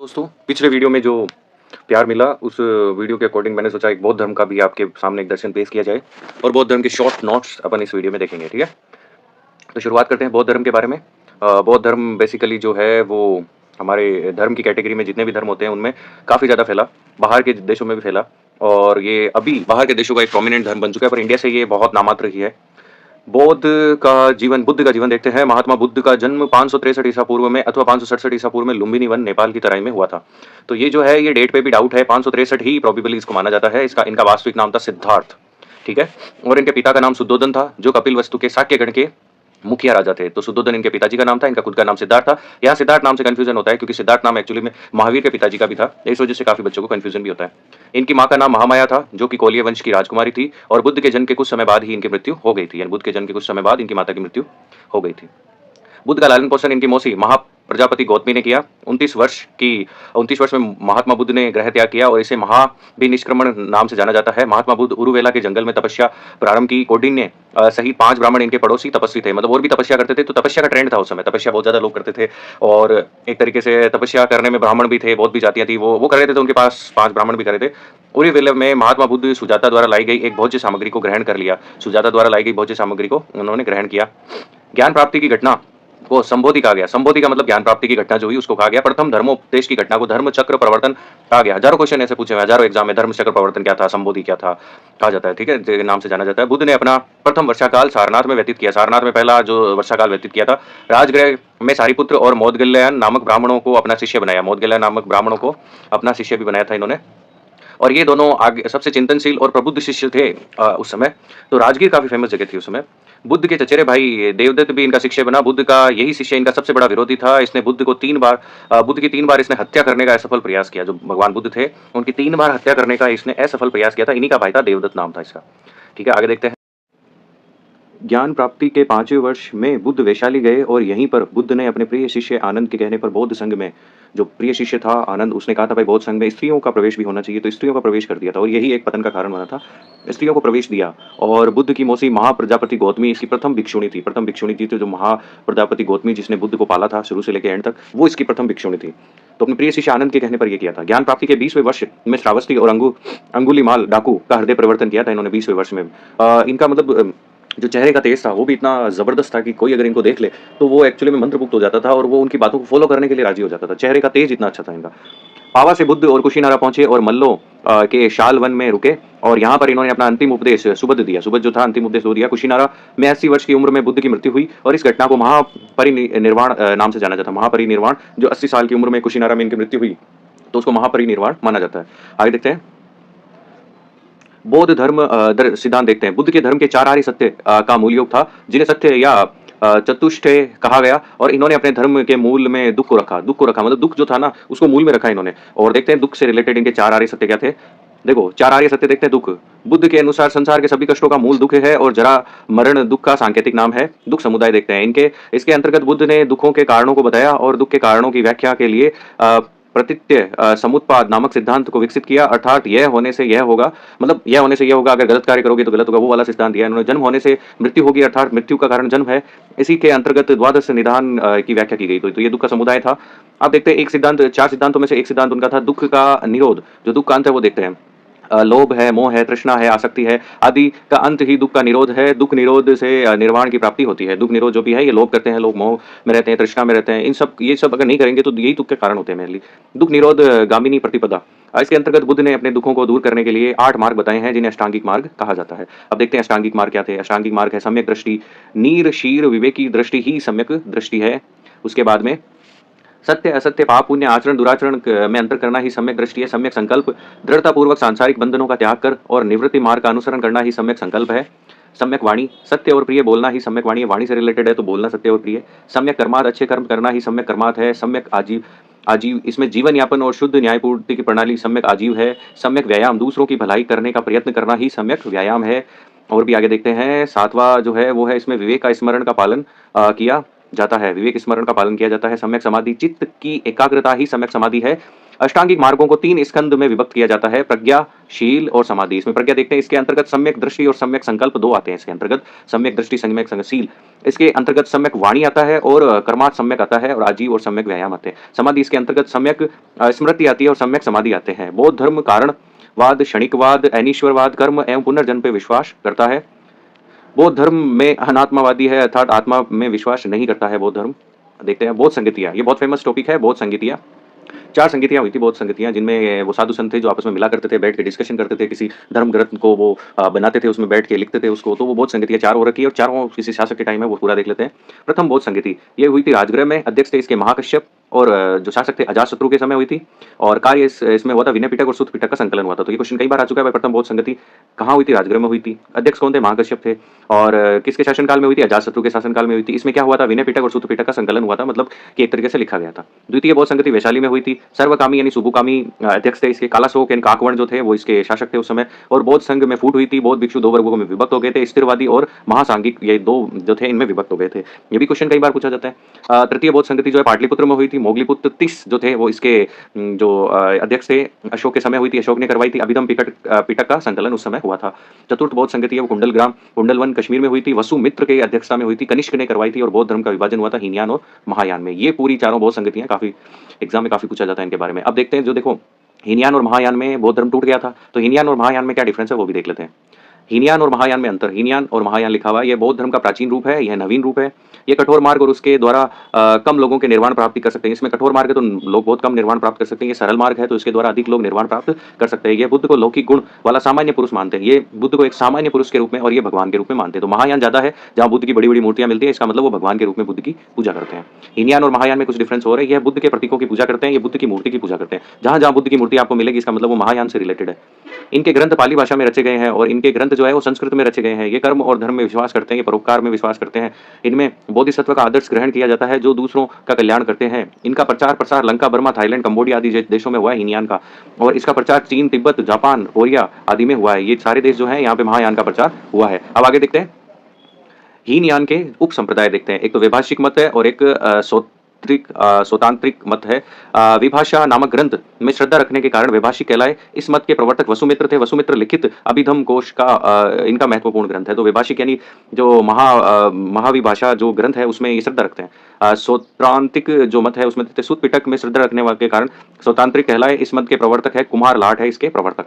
दोस्तों, पिछले वीडियो में जो प्यार मिला उस वीडियो के अकॉर्डिंग मैंने सोचा एक बौद्ध धर्म का भी आपके सामने एक दर्शन पेश किया जाए और बौद्ध धर्म के शॉर्ट नोट्स अपन इस वीडियो में देखेंगे। ठीक है, तो शुरुआत करते हैं बौद्ध धर्म के बारे में। बौद्ध धर्म बेसिकली जो है वो हमारे धर्म की कैटेगरी में जितने भी धर्म होते हैं उनमें काफ़ी ज़्यादा फैला, बाहर के देशों में भी फैला और ये अभी बाहर के देशों का एक प्रोमिनेंट धर्म बन चुका है, पर इंडिया से ये बहुत नामात्र ही है। बुद्ध का जीवन देखते हैं। महात्मा बुद्ध का जन्म 563 ईसा पूर्व में अथवा 567 ईसा पूर्व में लुम्बिनी वन नेपाल की तराई में हुआ था। तो ये जो है ये डेट पे भी डाउट है, 563 ही प्रोबेबली इसको माना जाता है। इसका इनका वास्तविक नाम था सिद्धार्थ। ठीक है, और इनके पिता का नाम शुद्धोधन था जो कपिलवस्तु के शाक्य गण के मुखिया राजा थे। तो शुद्धोधन इनके पिताजी का नाम था, इनका खुद का नाम सिद्धार्थ था। यहाँ सिद्धार्थ नाम से कंफ्यूजन होता है क्योंकि सिद्धार्थ नाम एक्चुअली में महावीर के पिताजी का भी था, इस वजह से काफी बच्चों को कंफ्यूजन भी होता है। इनकी माँ का नाम महामाया था जो कि कोलिय वंश की राजकुमारी थी और बुद्ध के जन्म के कुछ समय बाद ही इनकी मृत्यु हो गई थी, यानी बुद्ध के जन्म के कुछ समय बाद इनकी माता की मृत्यु हो गई थी। बुद्ध का लालन पोषण इनकी मौसी महा प्रजापति गौतमी ने किया। 29 वर्ष में महात्मा बुद्ध ने ग्रह त्याग किया और इसे महाभिनिष्क्रमण नाम से जाना जाता है। महात्मा बुद्ध उरुवेला के जंगल में तपस्या प्रारंभ की। कौंडिन्य सहित 5 ब्राह्मण इनके पड़ोसी तपस्वी थे, मतलब और भी तपस्या करते थे। तो तपस्या का ट्रेंड था उस समय, तपस्या बहुत ज्यादा लोग करते थे और एक तरीके से तपस्या करने में ब्राह्मण भी थे, बहुत भी जातियां थी, वो कर रहे थे। तो उनके पास 5 ब्राह्मण भी कर रहे थे। उरुवेला में महात्मा बुद्ध सुजाता द्वारा लाई गई एक भोज्य सामग्री को ग्रहण कर लिया। सुजाता द्वारा लाई गई भोज्य सामग्री को उन्होंने ग्रहण किया। ज्ञान प्राप्ति की घटना को संबोधि कहा गया। संबोधि का मतलब ज्ञान प्राप्ति की घटना जो हुई उसको कहा गया। प्रथम धर्मोपदेश की घटना को धर्म चक्र प्रवर्तन कहा गया। हजारों क्वेश्चन ऐसे पूछे हुए, हजारों एग्जाम में धर्म चक्र प्रवर्तन क्या था, संबोधि क्या था कहा जाता है। ठीक है, नाम से जाना जाता है। बुद्ध ने अपना प्रथम वर्षाकाल सारनाथ में व्यतीत किया। सारनाथ में पहला जो वर्षाकाल व्यतीत किया था। राजगृह में सारिपुत्र और मोदगल्यायन नामक ब्राह्मणों को अपना शिष्य बनाया। मोदगल्यायन नामक ब्राह्मणों को अपना शिष्य भी बनाया था इन्होंने, और ये दोनों आगे सबसे चिंतनशील और प्रबुद्ध शिष्य थे उस समय। तो राजगीर काफी फेमस जगह थी उस समय। बुद्ध के चचेरे भाई देवदत्त भी इनका शिष्य बना। बुद्ध का यही शिष्य इनका सबसे बड़ा विरोधी था। इसने बुद्ध की 3 बार इसने हत्या करने का असफल प्रयास किया। जो भगवान बुद्ध थे उनकी 3 बार हत्या करने का इसने असफल प्रयास किया था। इन्हीं का भाई था, देवदत्त नाम था इसका। ठीक है, आगे देखते हैं। ज्ञान प्राप्ति के 5वें वर्ष में बुद्ध वैशाली गए और यहीं पर बुद्ध ने अपने प्रिय शिष्य आनंद के कहने पर बौद्ध संघ में, जो प्रिय शिष्य था आनंद, उसने कहा था भाई बौद्ध संघ में स्त्रियों का प्रवेश भी होना चाहिए, तो स्त्रियों का प्रवेश कर दिया था और यही एक पतन का कारण बना था। स्त्रियों को प्रवेश दिया और बुद्ध की मौसी महाप्रजापति गौतमी इसकी प्रथम भिक्षुणी थी। तो जो महाप्रजापति गौतमी जिसने बुद्ध को पाला था शुरू से लेकर एंड तक, वो इसकी प्रथम भिक्षुणी थी। तो अपने प्रिय शिष्य आनंद के कहने पर यह किया था। ज्ञान प्राप्ति के 20वें वर्ष में श्रावस्ती और अंगुलीमाल डाकू का हृदय परिवर्तन किया था इन्होंने 20वें वर्ष में। इनका मतलब जो चेहरे का तेज था वो भी इतना जबरदस्त था कि कोई अगर इनको देख ले तो वो एक्चुअली में मंत्रमुग्ध हो जाता था और वो उनकी बातों को फॉलो करने के लिए राजी हो जाता था। चेहरे का तेज इतना अच्छा था इनका। पावा से बुद्ध और कुशीनारा पहुंचे और मल्लो के शाल वन में रुके और यहाँ पर इन्होंने अपना अंतिम उपदेश सुबुद्ध दिया। सुबुद्ध जो था अंतिम उपदेश दो दिया। कुशीनारा में 80 वर्ष की उम्र में बुद्ध की मृत्यु हुई और इस घटना को महापरिनिर्वाण नाम से जाना जाता है। महापरिनिर्वाण, जो 80 साल की उम्र में कुशीनारा में इनकी मृत्यु हुई तो उसको महापरिनिर्वाण माना जाता है। आगे देखते हैं। बौद्ध धर्म सिद्धांत देखते हैं। बुद्ध के धर्म के 4 आर्य सत्य का मूल योग था जिन्हें सत्य या चतुष्टय कहा गया और इन्होंने अपने धर्म के मूल में दुख को रखा मतलब दुख जो था ना उसको मूल में रखा इन्होंने। और देखते हैं दुख से रिलेटेड इनके 4 आर्य सत्य क्या थे। देखो, 4 आर्य सत्य देखते हैं। दुख, बुद्ध के अनुसार संसार के सभी कष्टों का मूल दुख है और जरा मरण दुख का सांकेतिक नाम है। दुख समुदाय देखते हैं। इसके अंतर्गत बुद्ध ने दुखों के कारणों को बताया और दुख के कारणों की व्याख्या के लिए प्रतीत्य समुत्पाद नामक सिद्धांत को विकसित किया। अर्थात यह होने से यह होगा, मतलब यह होने से यह होगा, अगर गलत कार्य करोगे तो गलत होगा, वो वाला सिद्धांत दिया इन्होंने। जन्म होने से मृत्यु होगी अर्थात मृत्यु का कारण जन्म है। इसी के अंतर्गत द्वादश निधान की व्याख्या की गई। तो ये दुख का समुदाय था। अब देखते हैं एक सिद्धांत, 4 सिद्धांतों में से एक सिद्धांत उनका था दुख का निरोध। जो दुख का अंत है वो देखते हैं। लोभ है, मोह है, तृष्णा है, आसक्ति है आदि का अंत ही दुख का निरोध है। दुख निरोध से निर्वाण की प्राप्ति होती है। दुख निरोध जो भी है, ये लोभ करते हैं, लोग मोह में रहते हैं, तृष्णा में रहते हैं, ये सब अगर नहीं करेंगे तो यही दुख के कारण होते हैं मेनली। दुख निरोध गामिनी प्रतिपदा, इसके अंतर्गत बुद्ध ने अपने दुखों को दूर करने के लिए 8 मार्ग बताए हैं जिन्हें अष्टांगिक मार्ग कहा जाता है। अब देखते हैं अष्टांगिक मार्ग क्या थे। अष्टांगिक मार्ग है सम्यक दृष्टि, नीर शीर विवेकी दृष्टि ही सम्यक दृष्टि है। उसके बाद में सत्य असत्य, पाप पुण्य, आचरण दुराचरण में अंतर करना ही सम्यक दृष्टि है। सम्यक संकल्प, दृढ़ता पूर्वक सांसारिक बंधनों का त्याग कर और निवृत्ति मार्ग का अनुसरण करना ही सम्यक संकल्प है। सम्यक वाणी, सत्य और प्रिय बोलना ही सम्यक वाणी है। वाणी से रिलेटेड है तो बोलना सत्य और प्रिय। सम्यक कर्मात, अच्छे कर्म करना ही सम्यक कर्मात है। सम्यक आजीव, इसमें जीवन यापन और शुद्ध न्यायपूर्ति की प्रणाली सम्यक आजीव है। सम्यक व्यायाम, दूसरों की भलाई करने का प्रयत्न करना ही सम्यक व्यायाम है। और भी आगे देखते हैं। 7वां जो है वो है इसमें विवेक का स्मरण का पालन किया जाता है। विवेक स्मरण का पालन किया जाता है। सम्यक समाधि, चित्त की एकाग्रता ही सम्यक समाधि है। अष्टांगिक मार्गों को 3 स्कंद में विभक्त किया जाता है, प्रज्ञा, शील और समाधि। इसमें प्रज्ञा देखते हैं, इसके अंतर्गत सम्यक दृष्टि और सम्यक संकल्प 2 आते हैं इसके अंतर्गत, सम्यक दृष्टि, सम्यक शील। इसके अंतर्गत सम्यक वाणी आता है और कर्मार्थ सम्यक आता है और आजीव और सम्यक व्यायाम आते हैं। समाधि इसके अंतर्गत सम्यक स्मृति आती है और सम्यक समाधि आते हैं। बौद्ध धर्म कारणवाद, क्षणिकवाद, अनीश्वरवाद, कर्म एवं पुनर्जन्म पे विश्वास करता है। बौद्ध धर्म में अनात्मावादी है, अर्थात आत्मा में विश्वास नहीं करता है बौद्ध धर्म। देखते हैं बौद्ध संगतियाँ, ये बहुत फेमस टॉपिक है बौद्ध संगतियाँ। 4 संगतियाँ हुई थी बौद्ध संगतियाँ, जिनमें वो साधु संत थे जो आपस में मिला करते थे, बैठ के डिस्कशन करते थे, किसी धर्म ग्रंथ को वो बनाते थे, उसमें बैठ के लिखते थे उसको। तो वो बौद्ध संगतियाँ 4 हो रखी है और चारों किसी शासक के टाइम है, वो पूरा देख लेते हैं। प्रथम बौद्ध संगति ये हुई थी राजगृह में, अध्यक्ष थे इसके महाकश्यप और जो शासक थे अजातशत्रु के समय हुई थी। और कार्य इसमें हुआ था विनय पिटक और सूत पिटक का संकलन हुआ था। तो ये क्वेश्चन कई बार आ चुका है भाई, प्रथम बौद्ध संगति कहाँ हुई थी? राजगृह में हुई थी। अध्यक्ष कौन थे? महाकश्यप थे। और किसके शासनकाल में हुई थी? अजातशत्रु के शासनकाल में हुई थी। इसमें क्या हुआ था? विनय पिटक और सूत पिटक का संकलन हुआ था, मतलब कि एक तरीके से लिखा गया था। द्वितीय बौद्ध संगति वैशाली में हुई थी। सर्वकामी यानी सुबुकामी अध्यक्ष थे इसके। कालाशोक यानी काकवर्ण जो थे वो इसके शासक थे उस समय। और बौद्ध संघ में फूट हुई थी, बौद्ध भिक्षु 2 वर्गों में विभक्त हो गए थे, स्थिरवादी और महासांगिक, ये 2 जो थे इनमें विभक्त हो गए थे। ये भी क्वेश्चन कई बार पूछा जाता है। तृतीय बौद्ध संगति जो है पाटलिपुत्र में हुई थी। मोगलीपुत्र 30 जो थे वो इसके जो अध्यक्ष थे अशोक के समय हुई थी, अशोक ने करवाई थी। अभिधम पिटक का संकलन उस समय हुआ था। चतुर्थ बौद्ध संगति है वो कुंडलवन कश्मीर में हुई थी, वसुमित्र के अध्यक्षता में हुई थी, कनिष्क ने करवाई थी। और बौद्ध धर्म का विभाजन हुआ था हीनयान और महायान में। ये पूरी चारों बौद्ध संगतियां काफी एग्जाम में काफी पूछा जाता है इनके बारे में। अब देखते हैं, जो देखो हीनयान और महायान में बौद्ध धर्म टूट गया था, तो हीनयान और महायान में क्या डिफरेंस है वो भी देख लेते हैं। हीनयान और महायान में अंतर। हीनयान और महायान लिखा हुआ है, यह बौद्ध धर्म का प्राचीन रूप है, यह नवीन रूप है। ये कठोर मार्ग और उसके द्वारा कम लोगों के निर्वाण प्राप्ति कर सकते हैं। इसमें कठोर मार्ग है तो लोग बहुत कम निर्वाण प्राप्त कर सकते हैं। ये सरल मार्ग है तो इसके द्वारा अधिक लोग निर्वाण प्राप्त कर सकते हैं। ये बुद्ध को लौकिक गुण वाला सामान्य पुरुष मानते हैं, ये बुद्ध को एक सामान्य पुरुष के रूप में और ये भगवान के रूप में मानते हैं। तो महायान ज्यादा है, जहाँ बुद्ध की बड़ी बड़ी मूर्तियां मिलती है, इसका मतलब वो भगवान के रूप में बुद्ध की पूजा करते हैं। हीनयान और महायान में कुछ डिफरेंस हो रहे हैं। यह बुद्ध के प्रतीकों की पूजा करते हैं, ये बुद्ध की मूर्ति की पूजा करते हैं। जहां जहां बुद्ध की मूर्ति आपको मिलेगी, इसका मतलब वो महायान से रिलेटेड है। इनके ग्रंथ पाली भाषा में रचे गए हैं और इनके ग्रंथ जो है वो संस्कृत में रचे गए हैं। ये कर्म और धर्म में विश्वास करते हैं, ये परोपकार में विश्वास करते हैं। इनमें बोधिसत्व का आदर्श ग्रहण किया जाता है जो दूसरों का कल्याण करते हैं। इनका प्रचार प्रसार लंका, बर्मा, थाईलैंड, कंबोडिया आदि देशों में हुआ है हीनयान का। और इसका प्रचार चीन, तिब्बत, जापान, कोरिया आदि में हुआ है। ये सारे देश जो है यहाँ पे महायान का प्रचार हुआ है। अब आगे देखते हैं हीनयान के उप संप्रदाय देखते हैं। एक तो वैभाषिक मत है और एक सोतांत्रिक मत है। विभाषा नामक ग्रंथ में श्रद्धा रखने के कारण वैभाषिक कहलाए। इस मत के प्रवर्तक वसुमित्र थे। वसुमित्र लिखित अभिधम कोश का इनका महत्वपूर्ण ग्रंथ है। तो वैभाषिक यानी जो महाविभाषा जो ग्रंथ है उसमें ये श्रद्धा रखते हैं। सोत्रांतिक जो मत है उसमें सूत पिटक में श्रद्धा रखने के कारण सोतांत्रिक कहलाए। इस मत के प्रवर्तक है कुमार लाट है इसके प्रवर्तक।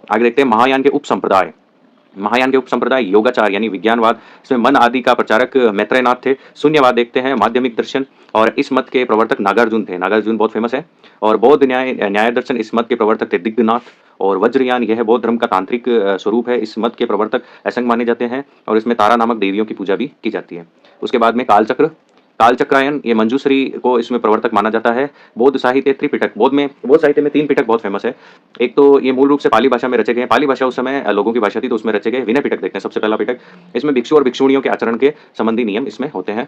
आगे देखते हैं महायान के उप संप्रदाय। महायान के उप संप्रदाय योगाचार यानी विज्ञानवाद, इसमें मन आदि का प्रचारक मैत्रेयनाथ थे। शून्यवाद देखते हैं माध्यमिक दर्शन, और इस मत के प्रवर्तक नागार्जुन थे। नागार्जुन बहुत फेमस है। और बौद्ध न्याय दर्शन, इस मत के प्रवर्तक थे दिग्नाथ। और वज्रयान, यह बौद्ध धर्म का तांत्रिक स्वरूप है। इस मत के प्रवर्तक असंग माने जाते हैं और इसमें तारा नामक देवियों की पूजा भी की जाती है। उसके बाद में कालचक्र, कालचक्रायन, ये मंजूश्री को इसमें प्रवर्तक माना जाता है। बौद्ध साहित्य त्रिपिटक, बौद्ध साहित्य में 3 पिटक बहुत फेमस है। एक तो ये मूल रूप से पाली भाषा में रचे गए हैं। पाली भाषा उस समय लोगों की भाषा थी तो उसमें रचे गए। विनय पिटक देखते हैं, सबसे पहला पिटक। इसमें भिक्षु और भिक्षुणियों के आचरण के संबंधी नियम इसमें होते हैं।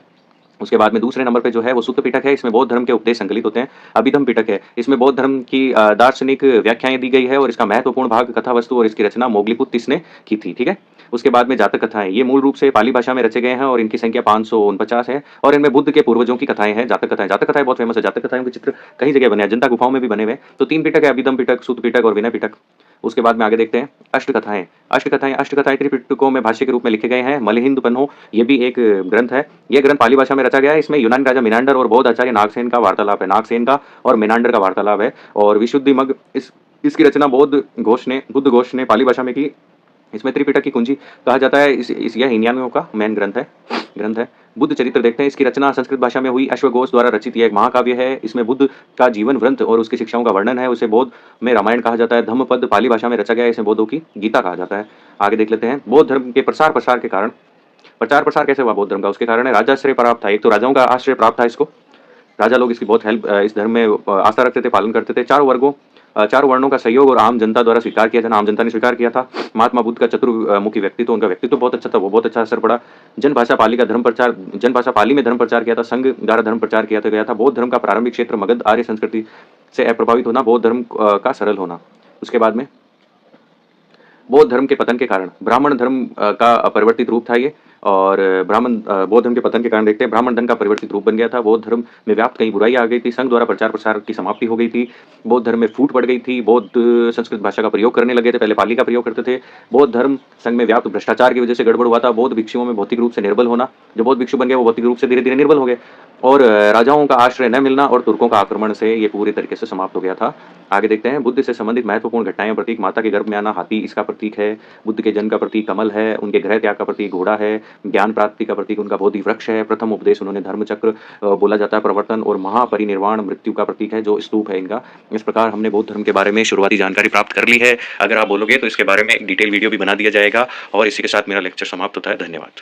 उसके बाद में दूसरे नंबर पे जो है वो सूत्र पिटक है। इसमें बौद्ध धर्म के उपदेश संकलित होते हैं। अभिधम पिटक है, इसमें बौद्ध धर्म की दार्शनिक व्याख्याएं दी गई है और इसका महत्वपूर्ण भाग कथा वस्तु और इसकी रचना मोगलीपुत्र 30 ने की थी। ठीक है। उसके बाद में जातक कथाएं, ये मूल रूप से पाली भाषा में रचे गए हैं और इनकी संख्या 549 है और इनमें बुद्ध के पूर्वजों की कथाएं हैं। जातक कथाएं बहुत फेमस है। जातक कथाओं के चित्र कई जगह बने, अजंता गुफाओं में भी बने हुए। तो 3 पिटक है, अभिधम पिटक, सूत पिटक और विनय पिटक। उसके बाद में आगे देखते हैं अष्टकथाएं त्रिपिटकों में भाष्य के रूप में लिखे गए हैं। मलिहिंद पन्हो, ये भी एक ग्रंथ है। यह ग्रंथ पाली भाषा में रचा गया है। इसमें यूनानी राजा मिनांडर और बौद्ध आचार्य नागसेन का वार्तालाप है। नागसेन का और मिनांडर का वार्तालाप है। और विशुद्धि मग, इसकी रचना बुद्ध घोष ने पाली भाषा में की। इसमें त्रिपिटक की कुंजी कहा जाता है। यह हीनयानियों का मेन ग्रंथ है। बुद्ध चरित्र देखते हैं, इसकी रचना संस्कृत भाषा में हुई। अश्वघोष द्वारा रचित यह एक महाकाव्य है। इसमें बुद्ध का जीवन वृत्त और उसकी शिक्षाओं का वर्णन है। उसे बौद्ध में रामायण कहा जाता है। धम्मपद पाली भाषा में रचा गया है। इसे बौद्धों की गीता कहा जाता है। आगे देख लेते हैं बौद्ध धर्म के प्रसार प्रसार के कारण। प्रचार प्रसार कैसे हुआ बौद्ध धर्म का? उसके कारण है राजाश्रय प्राप्त था। एक तो राजाओं का आश्रय प्राप्त था इसको, राजा लोग इसकी बहुत हेल्प, इस धर्म में आस्था रखते थे, पालन करते थे। चारों वर्णों का सहयोग और आम जनता द्वारा स्वीकार किया जाना, आम जनता ने स्वीकार किया था। महात्मा बुद्ध का चतुर्मुखी व्यक्तित्व, उनका व्यक्तित्व बहुत अच्छा था, वो बहुत अच्छा असर पड़ा। जनभाषा पाली में धर्म प्रचार किया था। संघ द्वारा धर्म प्रचार किया गया था। बौद्ध धर्म का प्रारंभिक क्षेत्र मगध, आर्य संस्कृति से अप्रभावित होना, बौद्ध धर्म का सरल होना। उसके बाद में बौद्ध धर्म के पतन के कारण ब्राह्मण धर्म का परिवर्तित रूप था ये। और बौद्ध धर्म के पतन के कारण देखते हैं ब्राह्मण धर्म का परिवर्तित रूप बन गया था। बौद्ध धर्म में व्याप्त कई बुराई आ गई थी। संघ द्वारा प्रचार प्रसार की समाप्ति हो गई थी। बौद्ध धर्म में फूट पड़ गई थी। बौद्ध संस्कृत भाषा का प्रयोग करने लगे थे, पहले पाली का प्रयोग करते थे। बौद्ध धर्म संघ में व्याप्त भ्रष्टाचार की वजह से गड़बड़ हुआ था। बौद्ध भिक्षुओं में भौतिक रूप से निर्बल होना, जो बौद्ध भिक्षु बन गए वो भौतिक रूप से धीरे धीरे निर्बल हो गए। और राजाओं का आश्रय न मिलना और तुर्कों का आक्रमण से ये पूरी तरीके से समाप्त हो गया था। आगे देखते हैं बुद्ध से संबंधित महत्वपूर्ण घटनाएं। प्रतीक माता के गर्भ में आना, हाथी इसका प्रतीक है। बुद्ध के जन्म का प्रतीक कमल है। उनके गृह त्याग का प्रतीक घोड़ा है। ज्ञान प्राप्ति का प्रतीक उनका बोधि वृक्ष है। प्रथम उपदेश उन्होंने धर्म चक्र बोला जाता है, प्रवर्तन और महापरिनिर्वाण मृत्यु का प्रतीक है, जो स्तूप है इनका। इस प्रकार हमने बौद्ध धर्म के बारे में शुरुआती जानकारी प्राप्त कर ली है। अगर आप बोलोगे तो इसके बारे में एक डिटेल वीडियो भी बना दिया जाएगा। और इसी के साथ मेरा लेक्चर समाप्त होता है। धन्यवाद।